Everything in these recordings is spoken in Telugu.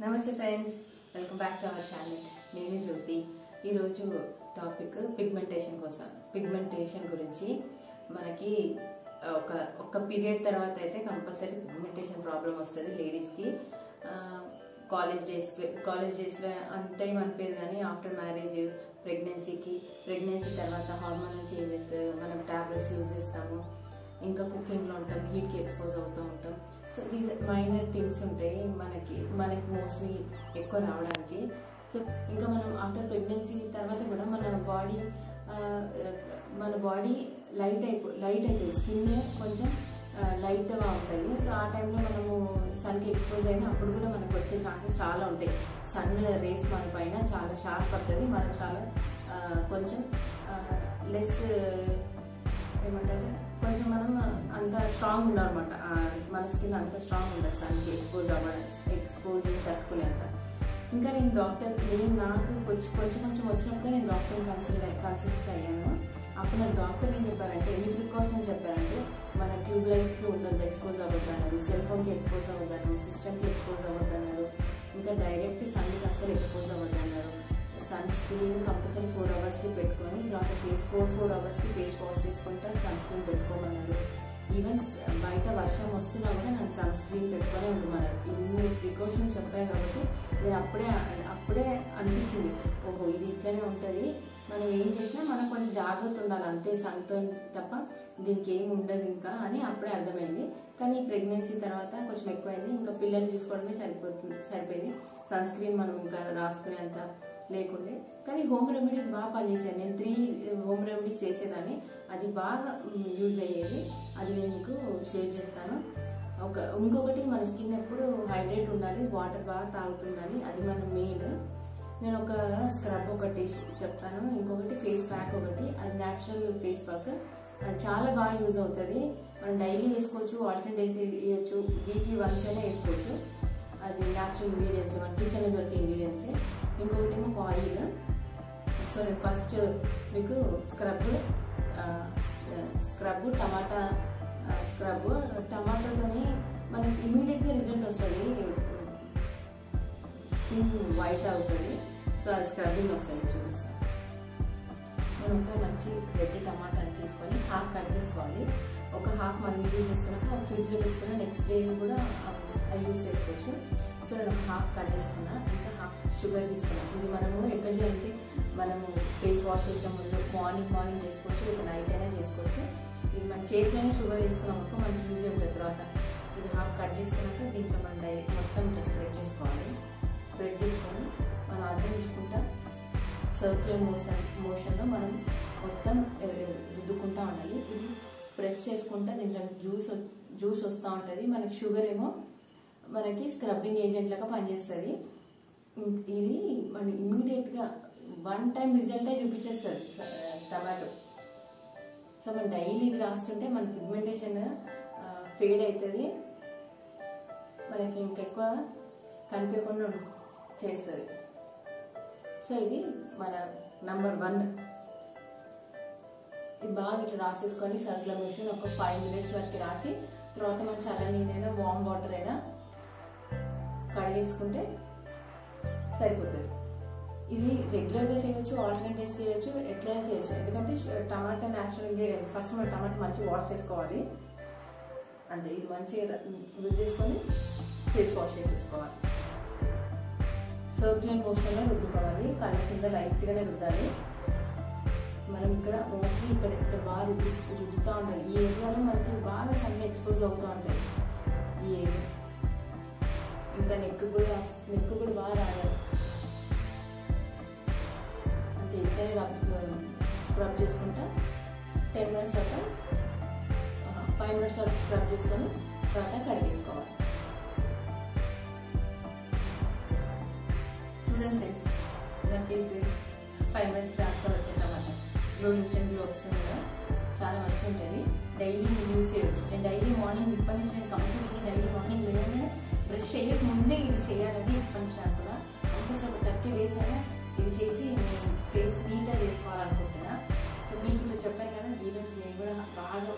నమస్తే friends, welcome back to our channel. నేను జ్యోతి. ఈరోజు టాపిక్ పిగ్మెంటేషన్ గురించి. మనకి ఒక పీరియడ్ తర్వాత అయితే కంపల్సరీ పిగ్మెంటేషన్ ప్రాబ్లం వస్తుంది లేడీస్కి. కాలేజ్ డేస్లో అంత ఏం అనిపేది, కానీ ఆఫ్టర్ మ్యారేజ్, ప్రెగ్నెన్సీ తర్వాత హార్మోనల్ చేంజెస్, మనం టాబ్లెట్స్ యూజ్ చేస్తాము, ఇంకా కుకింగ్లో ఉంటాం, హీట్కి ఎక్స్పోజ్ అవుతూ ఉంటాం. సో దీస్ మైనర్ థింగ్స్ ఉంటాయి మనకి మోస్ట్లీ ఎక్కువ రావడానికి. సో ఇంకా మనం ఆఫ్టర్ ప్రెగ్నెన్సీ తర్వాత కూడా మన బాడీ లైట్ అవుతుంది, స్కిన్ కొంచెం లైట్గా ఉంటుంది. సో ఆ టైంలో మనము సన్కి ఎక్స్పోజ్ అయినా అప్పుడు కూడా మనకు వచ్చే ఛాన్సెస్ చాలా ఉంటాయి. సన్ రేస్ మన పైన చాలా షార్ప్ పడుతుంది, మనం చాలా కొంచెం లెస్ ఏమంటారు, కొంచెం మనం అంత స్ట్రాంగ్ ఉండాలి అనమాట. మన స్కిన్ అంత స్ట్రాంగ్ ఉండదు సన్కి ఎక్స్పోజ్ తట్టుకునేంత. ఇంకా నాకు కొంచెం వచ్చినప్పుడు నేను డాక్టర్ని కన్సల్ట్ అయ్యాను. అప్పుడు నాకు డాక్టర్ ఏం చెప్పారంటే, ఎన్ని ప్రికాషన్స్ చెప్పారంటే, మన ట్యూబ్ లైట్కి ఉండొద్దు, ఎక్స్పోజ్ అవ్వద్దన్నారు, సెల్ ఫోన్కి ఎక్స్పోజ్ అవ్వద్దన్నారు, సిస్టమ్కి ఎక్స్పోజ్ అవ్వద్దన్నారు, ఇంకా డైరెక్ట్ సన్కి అస్సలు ఎక్స్పోజ్ అవ్వద్దన్నారు. సన్ స్క్రీన్ కంపల్సరీ 4 అవర్స్కి పెట్టుకొని తర్వాత 4 అవర్స్కి ఫేస్ వాష్ చేసుకుంటే సన్ స్క్రీన్ పెట్టుకోమన్నారు. ఈవెన్ బయట వర్షం వస్తున్నా కూడా నన్ను సన్ స్క్రీన్ పెట్టుకునే ఉండమన్నారు. ఇన్ని ప్రికాషన్స్ చెప్పాను కాబట్టి నేను అప్పుడే అనిపించింది, ఓహో ఇది ఇట్లనే ఉంటుంది, మనం ఏం చేసినా మనం కొంచెం జాగ్రత్త ఉండాలి అంతే, సన్తో తప్ప దీనికి ఏమి ఉండదు ఇంకా అని అప్పుడే అర్థమైంది. కానీ ప్రెగ్నెన్సీ తర్వాత కొంచెం ఎక్కువైంది, ఇంకా పిల్లలు చూసుకోవడమే సరిపోయింది. సన్ స్క్రీన్ మనం ఇంకా రాసుకునేంత లేకుండే. కానీ హోమ్ రెమెడీస్ బాగా పనిచేసాను. నేను 3 హోమ్ రెమెడీస్ చేసేదాన్ని, అది బాగా యూజ్ అయ్యేది. అది నేను మీకు షేర్ చేస్తాను. ఇంకొకటి, మన స్కిన్ ఎప్పుడు హైడ్రేట్ ఉండాలి, వాటర్ బాగా తాగుతుండాలి, అది మన మెయిన్. నేను ఒక స్క్రబ్ ఒకటి చెప్తాను, ఇంకొకటి ఫేస్ ప్యాక్ ఒకటి, అది న్యాచురల్ ఫేస్ ప్యాక్. అది చాలా బాగా యూజ్ అవుతుంది. మనం డైలీ వేసుకోవచ్చు, ఆల్టర్నేట్ డేస్ వేయచ్చు, వీక్లీ వన్స్ అయినా వేసుకోవచ్చు. అది న్యాచురల్ ఇంగ్రీడియంట్స్, మన కిచెన్లో దొరికే ఇంగ్రీడియంట్స్. ఇంకొకటి ఏమో ఆయిల్. సో నేను ఫస్ట్ మీకు స్క్రబ్ టమాటా స్క్రబ్. టమాటాతోని మనకి ఇమీడియట్గా రిజల్ట్ వస్తుంది, స్కిన్ వైట్ అవుతుంది. సో అది స్క్రబ్బింగ్ ఒకసారి చూపిస్తాను. మనం ఒక మంచి రెడ్ టమాటాని తీసుకొని హాఫ్ కట్ చేసుకోవాలి. ఒక హాఫ్ మనం యూజ్ చేసుకున్నాక ఫ్రిడ్జ్లో పెట్టుకున్న నెక్స్ట్ డే కూడా అది యూజ్ చేసుకోవచ్చు. సో నేను హాఫ్ కట్ చేసుకున్నా, ఇంకా హాఫ్ షుగర్ తీసుకున్నాను. ఇది మనము ఎక్కడ చేయాలంటే, మనము ఫేస్ వాష్ చేసే ముందు మార్నింగ్ చేసుకోవచ్చు, లేదా నైట్ అయినా చేసుకోవచ్చు. ఇది మన చేతిలోనే షుగర్ వేసుకున్నాం అనుకో మనకి ఈజీ ఉంటుంది. తర్వాత ఇది హాఫ్ కట్ చేసుకున్నాక దీంట్లో మనం మొత్తం స్ప్రెడ్ చేసుకోవాలి. స్ప్రెడ్ చేసుకొని మనం అర్థమించుకుంటా సర్క్యులర్ మోషన్లో మనం మొత్తం రుద్దుకుంటా ఉండాలి. ఇది ప్రెస్ చేసుకుంటా దీంట్లో జ్యూస్ వస్తూ ఉంటుంది. మనకి షుగర్ ఏమో మనకి స్క్రబ్బింగ్ ఏజెంట్ లాగా పనిచేస్తుంది. ఇది మన ఇమ్మీడియట్గా 1 టైం రిజల్టే చూపించేస్తుంది టమాటో. సో మనం డైలీ ఇది రాస్తుంటే మన పిగ్మెంటేషన్ ఫేడ్ అవుతుంది, మనకి ఇంకెక్కువ కనిపించకుండా చేస్తుంది. సో ఇది మన నంబర్ 1. ఇది బాగా ఇట్లా రాసేసుకొని సర్క్యులర్ మోషన్ ఒక 5 మినిట్స్ వరకు రాసి, తర్వాత మనం చల్లని నీళ్ళైనా వామ్ వాటర్ అయినా కడిగేసుకుంటే సరిపోతుంది. ఇది రెగ్యులర్గా చేయొచ్చు, ఆల్టర్నేట్ డేస్ చేయొచ్చు, ఎట్లయినా చేయొచ్చు. ఎందుకంటే టమాటా న్యాచురల్ ఇంగ్రీడియంట్. ఫస్ట్ మనం టమాటా మంచిగా వాష్ చేసుకోవాలి, అంటే ఇది మంచిగా రుద్దేసుకొని ఫేస్ వాష్ చేసేసుకోవాలి. సర్క్యులర్ మోషన్లో రుద్దుకోవాలి, కళ్ళ కింద లైట్గానే రుద్దాలి. మనం ఇక్కడ మోస్ట్లీ ఇక్కడ బాగా రుద్దుతూ ఉండాలి. ఈ ఏరియాలో మనకి బాగా సన్ ఎక్స్పోజ్ అవుతూ ఉంటాయి ఈ ఏరియా. ఇంకా నెక్ కూడా బాగా రాయాలి. అంతే ఇట్లనే స్క్రబ్ చేసుకుంటా 10 మినిట్స్ వరకు 5 మినిట్స్ వరకు స్క్రబ్ చేసుకొని తర్వాత కడిగేసుకోవాలి. చూడండి ఫ్రెండ్స్, నా ఫేస్ 5 మినిట్స్ రాస్తా వచ్చేటమాట గ్లో, ఇన్స్టెంట్ గ్లో వస్తుంది కదా, చాలా మంచిగా ఉంటుంది. డైలీ యూజ్ చేయవచ్చు. నేను డైలీ మార్నింగ్ ఇప్పటి నుంచి నేను కంపల్సరీ డైలీ మార్నింగ్ లేదని బ్రష్ చేయక ముందే ఇది చేయాలని ఇప్పటి నుంచి నాకు కూడా కంపల్సరీ ఒక 30 days అయినా ఇది చేసి నేను ఫేస్ నీట్గా చేసుకోవాలనుకుంటున్నా. సో మీకు ఇట్లా చెప్పాను కదా, ఈ రోజు నేను కూడా బాగా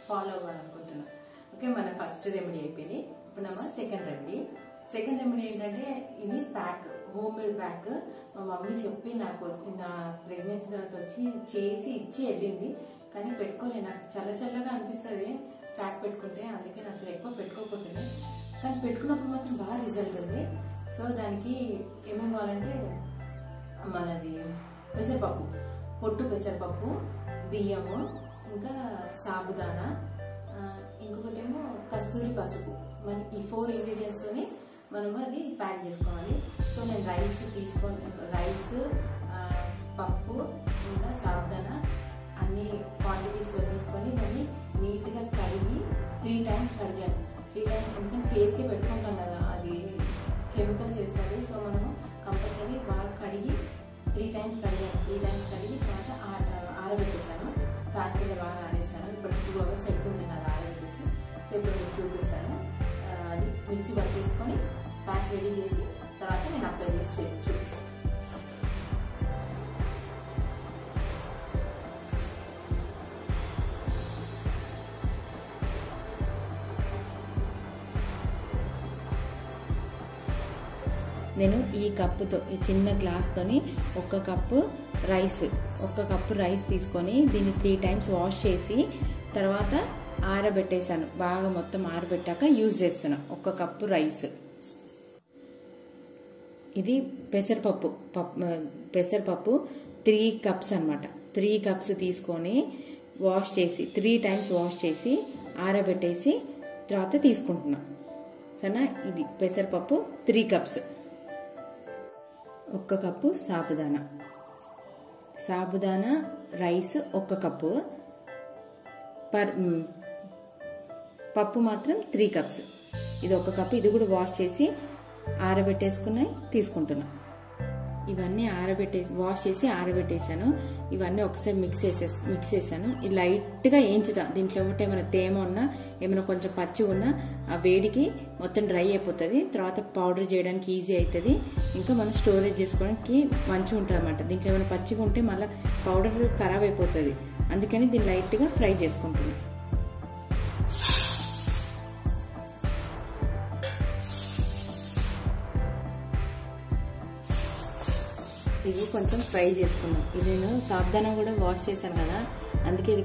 ఫాలో అవ్వాలనుకుంటున్నాను. ఓకే, మన ఫస్ట్ రెమెడీ అయిపోయింది. ఇప్పుడు సెకండ్ రెమెడీ. సెకండ్ రెమెడీ ఏంటంటే ఇది ప్యాక్, హోమ్ మేడ్ ప్యాక్. మా మమ్మీ చెప్పి నాకు నా ప్రెగ్నెన్సీ తర్వాత వచ్చి చేసి ఇచ్చి వెళ్ళింది, కానీ పెట్టుకోలే. నాకు చల్ల చల్లగా అనిపిస్తుంది ప్యాక్ పెట్టుకుంటే, అందుకే నేను అసలు ఎక్కువ పెట్టుకోకపోతుంది. కానీ పెట్టుకున్నప్పుడు మాత్రం బాగా రిజల్ట్ ఉంది. సో దానికి ఏమేమి కావాలంటే మనది పెసరపప్పు, పొట్టు పెసరపప్పు, బియ్యము, ఇంకా సాబుదానా, ఇంకొకటి ఏమో కస్తూరి పసుపు. మరి ఈ 4 ఇంగ్రీడియంట్స్తోని మనము అది ప్యాక్ చేసుకోవాలి. సో నేను రైస్ తీసుకొని, రైస్, పప్పు, ఇంకా సాబుదానా అన్ని క్వాంటిటీస్లో తీసుకొని దాన్ని నీట్గా కడిగి 3 టైమ్స్ కడిగాను. 3 టైమ్స్ ఎందుకంటే ఫేస్కి పెట్టుకుంటాం కదా, అది కెమికల్స్ వేస్తారు. సో మనము కంపల్సరీ బాగా కడిగి 3 టైమ్స్ కడిగాను. 3 టైమ్స్ కడిగి తర్వాత ఆరబెట్టేసాను. ఫ్యాన్ కింద బాగా ఆరేసాను. ఇప్పుడు 2 అవర్స్ అవుతుంది నాకు ఆరబెట్టేసి. సో ఇప్పుడు మీకు చూపిస్తాను. అది మిక్సీ పట్టేసుకొని ప్యాక్ రెడీ చేసి తర్వాత నేను అప్లై చేసి చూపిస్తాను. నేను ఈ కప్పుతో, ఈ చిన్న గ్లాస్తోని 1 కప్పు రైస్ తీసుకొని దీన్ని 3 టైమ్స్ వాష్ చేసి తర్వాత ఆరబెట్టేసాను. బాగా మొత్తం ఆరబెట్టాక యూజ్ చేస్తున్నా. 1 కప్పు రైస్. ఇది పెసరపప్పు 3 కప్స్ అనమాట. 3 కప్స్ తీసుకొని వాష్ చేసి 3 టైమ్స్ వాష్ చేసి ఆరబెట్టేసి తర్వాత తీసుకుంటున్నా. సరేనా? ఇది పెసరపప్పు 3 cups. 1 cup sabudana rice 1 cup, పప్పు మాత్రం 3 కప్స్. ఇది 1 కప్పు. ఇది కూడా వాష్ చేసి ఆరబెట్టేసుకున్నాయి తీసుకుంటున్నా. ఇవన్నీ వాష్ చేసి ఆరబెట్టేసాను. ఇవన్నీ ఒకసారి మిక్స్ చేసాను. ఇది లైట్గా వేయించుతా. దీంట్లో ఏమైనా తేమ ఉన్నా, ఏమైనా కొంచెం పచ్చి ఉన్నా ఆ వేడికి మొత్తం డ్రై అయిపోతుంది. తర్వాత పౌడర్ చేయడానికి ఈజీ అవుతుంది. ఇంకా మనం స్టోరేజ్ చేసుకోవడానికి మంచిగా ఉంటుంది అన్నమాట. దీంట్లో ఏమైనా పచ్చిగా ఉంటే మళ్ళీ పౌడర్ ఖరాబ్ అయిపోతుంది. అందుకని దీన్ని లైట్గా ఫ్రై చేసుకుంటున్నాను. ఇది కొంచెం ఫ్రై చేసుకున్నాం. ఇది నేను సాబుదానా కూడా వాష్ చేశాను కదా, అందుకే ఇది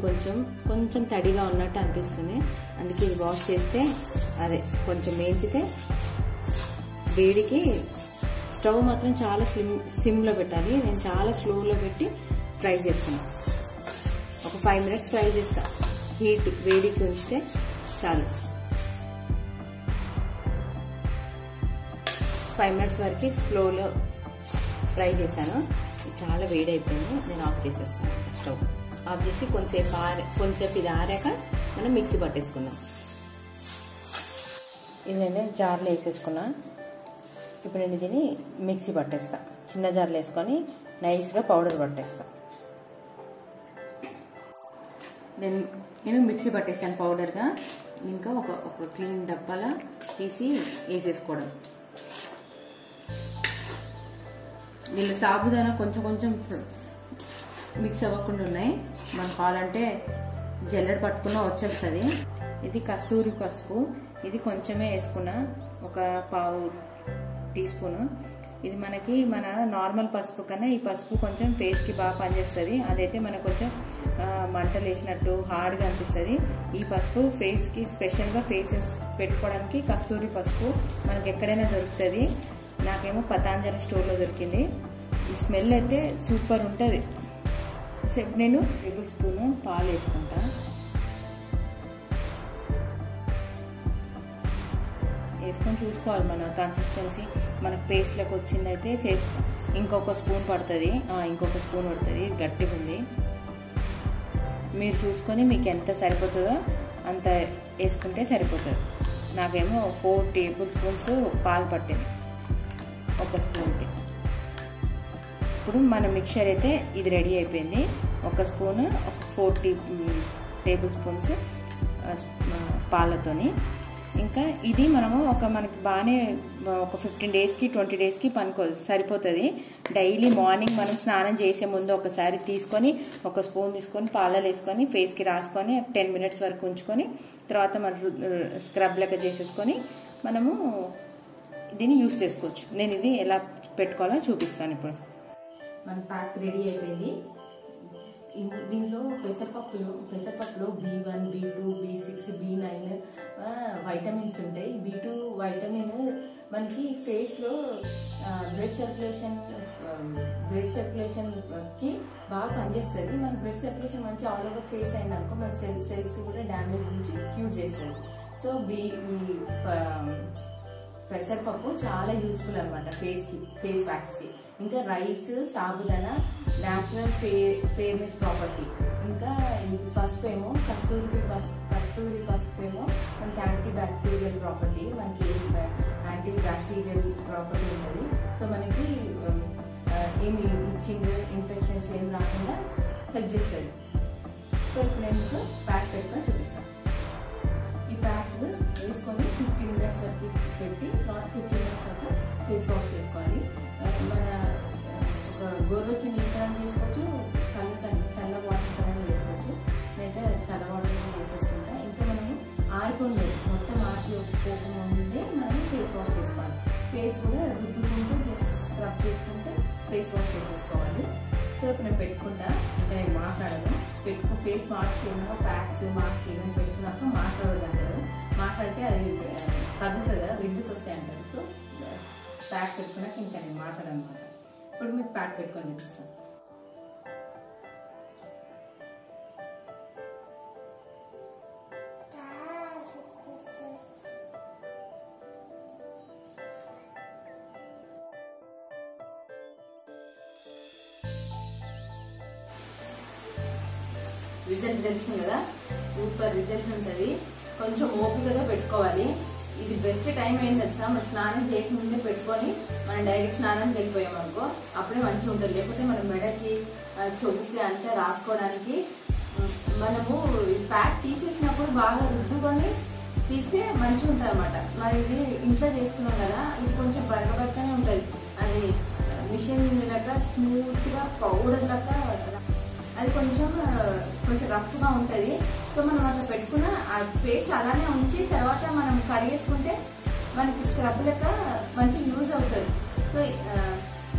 కొంచెం తడిగా ఉన్నట్టు అనిపిస్తుంది. అందుకే ఇది వాష్ చేస్తే అదే కొంచెం వేయించితే వేడికి స్టవ్ మాత్రం చాలా సిమ్లో పెట్టాలి. నేను చాలా స్లోలో పెట్టి ఫ్రై చేస్తున్నాను. ఒక 5 మినిట్స్ ఫ్రై చేస్తా. హీట్ వేడికి ఉంచితే చాలు. 5 మినిట్స్ వరకు స్లోలో ఫ్రై చేశాను. చాలా వేడి అయిపోయింది. నేను ఆఫ్ చేసేస్తాను. స్టవ్ ఆఫ్ చేసి కొంచెంసేపు ఇది ఆరాక మనం మిక్సీ పట్టేసుకుందాం. ఇది నేను జార్లో వేసేసుకున్నా. ఇప్పుడు నేను దీన్ని మిక్సీ పట్టేస్తా. చిన్న జార్లో వేసుకొని నైస్గా పౌడర్ పట్టేస్తా. నేను మిక్సీ పట్టేసాను పౌడర్గా. ఇంకా ఒక క్లీన్ డబ్బాలా తీసి వేసేసుకోవడం. వీళ్ళు సాబుదానా కొంచెం మిక్స్ అవ్వకుండా ఉన్నాయి. మనం కావాలంటే జల్లెడ పట్టుకున్నా వచ్చేస్తుంది. ఇది కస్తూరి పసుపు. ఇది కొంచెమే వేసుకున్నా, ఒక 1/2 టీ స్పూను. ఇది మనకి మన నార్మల్ పసుపు కన్నా ఈ పసుపు కొంచెం ఫేస్కి బాగా పనిచేస్తుంది. అదైతే మనకు కొంచెం మంటలు వేసినట్టు హార్డ్గా అనిపిస్తుంది. ఈ పసుపు ఫేస్కి స్పెషల్గా ఫేసెస్ పెట్టుకోవడానికి కస్తూరి పసుపు మనకి ఎక్కడైనా దొరుకుతుంది. నాకేమో పతాంజలి స్టోర్లో దొరికింది. ఈ స్మెల్ అయితే సూపర్ ఉంటుంది. నేను 1 టేబుల్ స్పూను పాలు వేసుకుంటా. వేసుకొని చూసుకోవాలి మన కన్సిస్టెన్సీ. మనకు పేస్ట్లోకి వచ్చిందైతే చేసుకో. ఇంకొక స్పూన్ పడుతుంది. గట్టిగా ఉంది. మీరు చూసుకొని మీకు ఎంత సరిపోతుందో అంత వేసుకుంటే సరిపోతుంది. నాకేమో 4 టేబుల్ స్పూన్స్ పాలు పట్టింది 1 స్పూన్కి. ఇప్పుడు మన మిక్చర్ అయితే ఇది రెడీ అయిపోయింది. 1 స్పూను, ఒక 4 టేబుల్ స్పూన్స్ పాలతోని. ఇంకా ఇది మనము మనకి బాగానే ఒక 15 డేస్కి 20 డేస్కి సరిపోతుంది. డైలీ మార్నింగ్ మనం స్నానం చేసే ముందు ఒకసారి తీసుకొని 1 స్పూన్ తీసుకొని పాలలో వేసుకొని ఫేస్కి రాసుకొని 10 మినిట్స్ వరకు ఉంచుకొని తర్వాత మనం స్క్రబ్ లెక్క చేసేసుకొని మనము దీన్ని యూస్ చేసుకోవచ్చు. నేను ఇది ఎలా పెట్టుకోవాలో చూపిస్తాను ఇప్పుడు. మన ప్యాక్ రెడీ అయిపోయింది. దీంట్లో పెసరపప్పులో B1, B2, B6, B9 vitamins ఉంటాయి. B2 వైటమిన్ మనకి ఫేస్ లో బ్లడ్ సర్క్యులేషన్ కి బాగా పనిచేస్తుంది. మన బ్లడ్ సర్క్యులేషన్ మంచి ఆల్ ఓవర్ ఫేస్ అయింది అనుకో మన సెల్స్ కూడా డ్యామేజ్ నుంచి క్యూర్ చేస్తుంది. సో పెసరపప్పు చాలా యూస్ఫుల్ అనమాట ఫేస్ ప్యాక్స్ కి. ఇంకా rice, sabudana natural fairness property. ఇంకా ఈ పసుపు ఏమో కస్తూరి పసుపు ఏమో మనకి యాంటీ బ్యాక్టీరియల్ ప్రాపర్టీ, మనకి యాంటీ బ్యాక్టీరియల్ ప్రాపర్టీ ఉంటుంది. సో మనకి ఏమి ఇచ్చింగ్ ఇన్ఫెక్షన్స్ ఏం రాకుండా హెల్ప్ చేస్తుంది. సో ఇప్పుడు నేను ప్యాక్ పెట్టుకొని చూపిస్తాను. ఈ ప్యాక్ వేసుకొని 15 minutes వరకు పెట్టి తర్వాత 15 minutes వరకు ఫేస్ వాష్ చేసుకోవాలి. మన ఒక గోరువెచ్చని నీళ్ళని చేసుకోవచ్చు, చల్ల వాటర్ వేసుకోవచ్చు, లేదా చల్ల వాటర్ వేసేసుకుంటా. ఇంకా మనము ఆరిపోయి మొత్తం ఆరిపోకుండా ముందే మనం ఫేస్ వాష్ చేసుకోవాలి. ఫేస్ కూడా రుద్దుకుంటూ జస్ట్ స్క్రబ్ చేసుకుంటే ఫేస్ వాష్ చేసేసుకోవాలి. సో ఇప్పుడు నేను పెట్టుకుంటా, ఇంకా నేను మాట్లాడను. ఫేస్ మాస్క్ ఏమైనా ప్యాక్స్ మాస్క్ ఏమైనా పెట్టుకున్నాక మాట్లాడదు అంటారు. మాట్లాడితే అది తగ్గుతుంది కదా, రిండిస్ వస్తాయి అంటారు. సో ప్యాక్ పెట్టుకున్నాక ఇంకా నేను మాట్లాడనమాట. ఇప్పుడు మీకు ప్యాక్ పెట్టుకొని చూపిస్తాను. రిజల్ట్ తెలిసింది కదా, సూపర్ రిజల్ట్ ఉంటుంది. కొంచెం ఓపికగా పెట్టుకోవాలి. ఇది బెస్ట్ టైం ఏంటి తెలుసా, మన స్నానం చేయకముందే పెట్టుకొని మనం డైరెక్ట్ స్నానానికి వెళ్ళిపోయాం అనుకో అప్పుడే మంచిగా ఉంటుంది. లేకపోతే మనం మెడకి చెవుకి అంతా రాసుకోవడానికి మనము ప్యాక్ తీసేసినప్పుడు బాగా రుద్దుకొని తీస్తే మంచిగా ఉంటుంది అనమాట. మరి ఇది ఇంట్లో చేసుకున్నాం కదా, ఇది కొంచెం బరకబరకనే ఉంటుంది. అది మిషన్ లెక్క స్మూత్ గా పౌడర్ లెక్క అది కొంచెం రఫ్ గా ఉంటది. సో మనం అట్లా పెట్టుకున్న ఆ పేస్ట్ అలానే ఉంచి తర్వాత మనం కడిగేసుకుంటే మనకి స్క్రబ్ లెక్క మంచిగా యూజ్ అవుతుంది. సో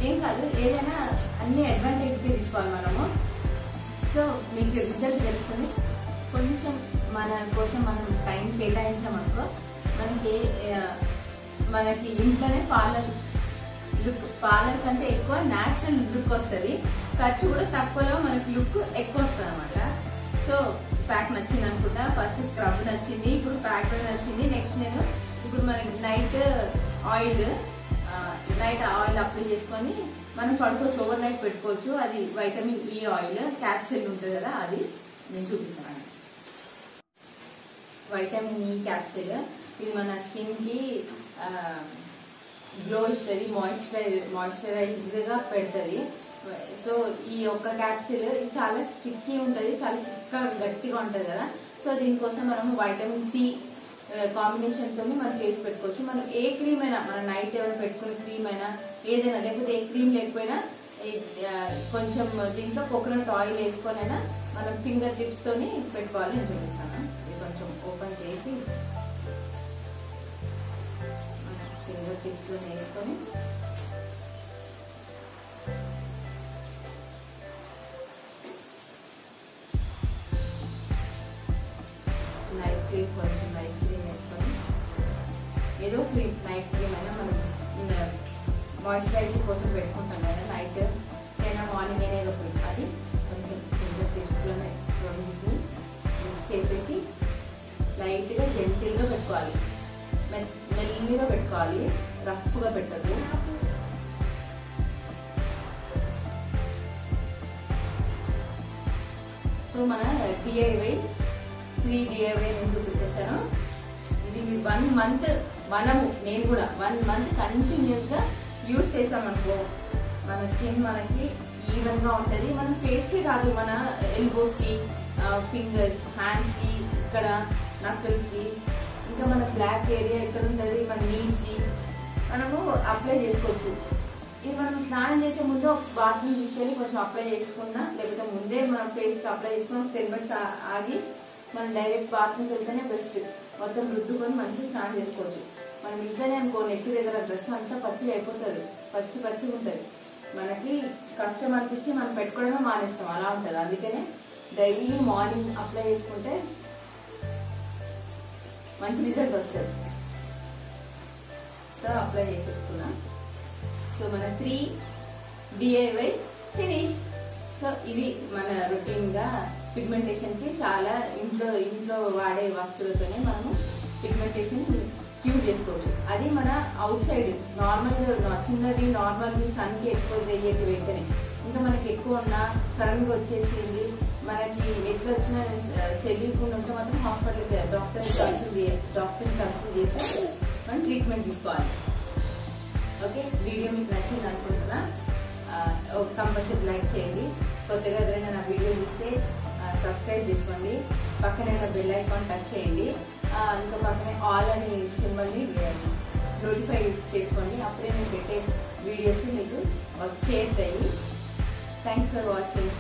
ఏం కాదు, ఏదైనా అన్ని అడ్వాంటేజ్ గా తీసుకోవాలి మనము. సో మీకు రిజల్ట్ తెలుస్తుంది. కొంచెం మన కోసం మనం టైం కేటాయించామనుకో మనకి ఇంట్లోనే పార్లర్ కంటే ఎక్కువ న్యాచురల్ లుక్ వస్తుంది. ఖర్చు కూడా తక్కువలో మనకి లుక్ ఎక్కువ వస్తుంది అనమాట. సో ప్యాక్ నచ్చింది అనుకుంటా. ఫస్ట్ స్క్రబ్ నచ్చింది, ఇప్పుడు ప్యాక్ కూడా నచ్చింది. నెక్స్ట్ నేను ఇప్పుడు మనకి నైట్ ఆయిల్ అప్లై చేసుకొని మనం పడుకోవచ్చు, ఓవర్ నైట్ పెట్టుకోవచ్చు. అది వైటమిన్ E ఆయిల్ క్యాప్సిల్ ఉంటుంది కదా, అది నేను చూపిస్తాను. వైటమిన్ E క్యాప్సిల్ ఇది మన స్కిన్ కి గ్లో ఇస్తుంది, మాయిశ్చరైజ్ గా పెడుతుంది. సో ఈ ఒక్క క్యాప్సిల్ చాలా స్టిక్కీ ఉంటుంది, చాలా చిక్కగా గట్టిగా ఉంటుంది కదా. సో దీనికోసం మనం వైటమిన్ C కాంబినేషన్ తోని మనం ఫేస్ పెట్టుకోవచ్చు. మనం ఏ క్రీమ్ అయినా, మన నైట్ ఏమైనా పెట్టుకునే క్రీమ్ అయినా ఏదైనా, లేకపోతే ఏ క్రీమ్ లేకపోయినా కొంచెం దీంట్లో కోకోనట్ ఆయిల్ వేసుకొనైనా మనం ఫింగర్ టిప్స్ తోని పెట్టుకోవాలి. నేను చూపిస్తాను. ఇది కొంచెం ఓపెన్ చేసి మన ఫింగర్ టిప్స్ లో వేసుకొని కొంచెం నైట్ క్రీమ్ వేసుకొని, ఏదో క్రీమ్ నైట్ క్రీమ్ అయినా మనం మాయిశ్చరైజింగ్ కోసం పెట్టుకుంటాం కదా, నైట్ అయినా మార్నింగ్ అయినా ఏదో క్రీమ్, అది కొంచెం ఫింగర్ టిప్స్ లోనే రెండింటిని మిక్స్ చేసేసి లైట్ గా జెంటిల్ గా పెట్టుకోవాలి, మెల్లిగా పెట్టుకోవాలి, రఫ్ గా పెట్టద్దు. సో మన DIY 3 DIY నేను చూపించేస్తాను. ఇది 1 month నేను కూడా 1 month కంటిన్యూస్ గా యూజ్ చేసామనుకో మన స్కిన్ మనకి ఈవెన్ గా ఉంటది. మన ఫేస్ కి కాదు, మన ఎల్బోస్ కి, ఫింగర్స్, హ్యాండ్స్ కి, ఇక్కడ నక్కుల్స్ కి, ఇంకా మన బ్లాక్ ఏరియా ఇక్కడ ఉంటది, మన నీస్ కి మనము అప్లై చేసుకోవచ్చు. ఇది మనం స్నానం చేసే ముందు ఒక బాత్రూమ్ తీసుకెళ్లి కొంచెం అప్లై చేసుకున్నా, లేకపోతే ముందే మనం ఫేస్ కి అప్లై చేసుకుని 10 minutes ఆగి మనం డైరెక్ట్ బాత్రూమ్కి వెళ్తేనే బెస్ట్. మొత్తం రుద్దుకొని మంచిగా స్నానం చేసుకోవచ్చు. మనం ఇంట్లోనే అనుకో నెక్ దగ్గర డ్రెస్ అంతా పచ్చిగా అయిపోతుంది, పచ్చిగా ఉంటుంది. మనకి కష్టం అనిపించి మనం పెట్టుకోవడమే మానేస్తాం, అలా ఉంటుంది. అందుకనే డైలీ మార్నింగ్ అప్లై చేసుకుంటే మంచి రిజల్ట్ వస్తుంది. So apply చేసేసుకున్నా. సో మన 3 DIY ఫినిష్. సో ఇది మన రొటీన్ గా పిగ్మెంటేషన్ కి చాలా ఇంట్లో వాడే వస్తువులతోనే మనము పిగ్మెంటేషన్ క్యూర్ చేసుకోవచ్చు. అది మన అవుట్ సైడ్ నార్మల్ చిన్నది నార్మల్గా సన్ కి ఎక్స్పోజ్ అయ్యేది వెంటనే, ఇంకా మనకి ఎక్కువ ఉన్నా సడన్ గా వచ్చేసింది, మనకి ఎట్లా వచ్చినా తెలియకుండా ఉంటే మాత్రం హాస్పిటల్కి డాక్టర్ని కన్సల్ట్ చేసి మనం ట్రీట్మెంట్ తీసుకోవాలి. ఓకే, వీడియో మీకు నచ్చింది అనుకుంటున్నా. కంపల్సరీ లైక్ చేయండి. కొత్తగా ఎవరైనా నా వీడియో చూస్తే సబ్స్క్రైబ్ చేసుకోండి. పక్కనే బెల్ ఐకాన్ టచ్ చేయండి. ఇంకా పక్కనే ఆల్ అని సింబల్ని నోటిఫై చేసుకోండి. అప్పుడే నేను పెట్టే వీడియోస్ మీకు వచ్చేస్తాయి. Thanks for watching.